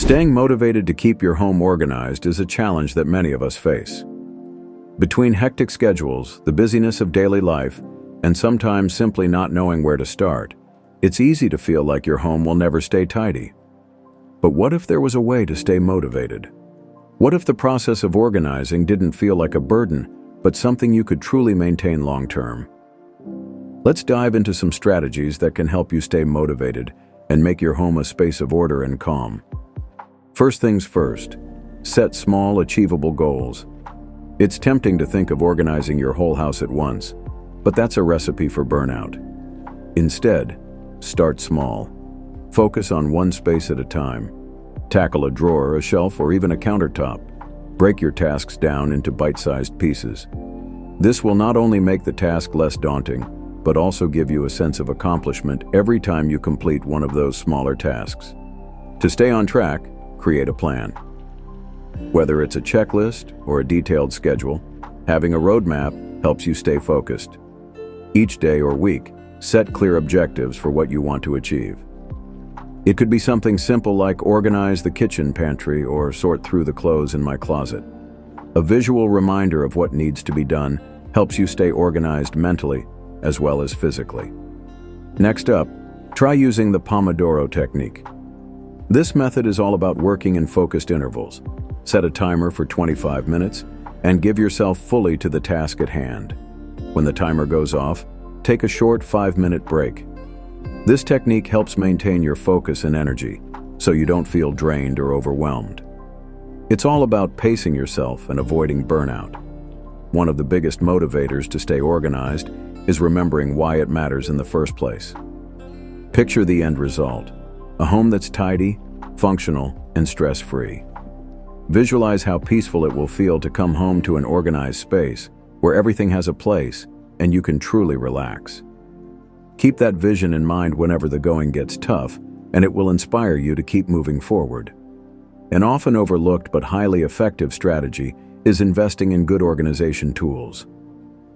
Staying motivated to keep your home organized is a challenge that many of us face. Between hectic schedules, the busyness of daily life, and sometimes simply not knowing where to start, it's easy to feel like your home will never stay tidy. But what if there was a way to stay motivated? What if the process of organizing didn't feel like a burden, but something you could truly maintain long-term? Let's dive into some strategies that can help you stay motivated and make your home a space of order and calm. First things first, set small, achievable goals. It's tempting to think of organizing your whole house at once, but that's a recipe for burnout. Instead, start small. Focus on one space at a time. Tackle a drawer, a shelf, or even a countertop. Break your tasks down into bite-sized pieces. This will not only make the task less daunting, but also give you a sense of accomplishment every time you complete one of those smaller tasks. To stay on track, create a plan. Whether it's a checklist or a detailed schedule, having a roadmap helps you stay focused. Each day or week, set clear objectives for what you want to achieve. It could be something simple like organize the kitchen pantry or sort through the clothes in my closet. A visual reminder of what needs to be done helps you stay organized mentally as well as physically. Next up, try using the Pomodoro Technique. This method is all about working in focused intervals. Set a timer for 25 minutes and give yourself fully to the task at hand. When the timer goes off, take a short 5-minute break. This technique helps maintain your focus and energy, so you don't feel drained or overwhelmed. It's all about pacing yourself and avoiding burnout. One of the biggest motivators to stay organized is remembering why it matters in the first place. Picture the end result, a home that's tidy, functional, and stress-free. Visualize how peaceful it will feel to come home to an organized space where everything has a place and you can truly relax. Keep that vision in mind whenever the going gets tough, and it will inspire you to keep moving forward. An often overlooked but highly effective strategy is investing in good organization tools.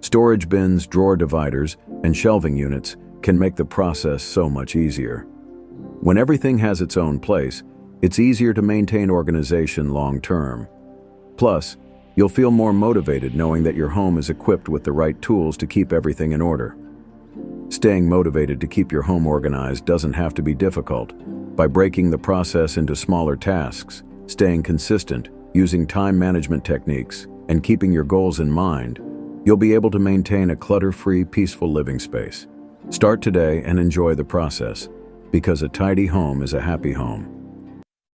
Storage bins, drawer dividers, and shelving units can make the process so much easier. When everything has its own place, it's easier to maintain organization long-term. Plus, you'll feel more motivated knowing that your home is equipped with the right tools to keep everything in order. Staying motivated to keep your home organized doesn't have to be difficult. By breaking the process into smaller tasks, staying consistent, using time management techniques, and keeping your goals in mind, you'll be able to maintain a clutter-free, peaceful living space. Start today and enjoy the process, because a tidy home is a happy home.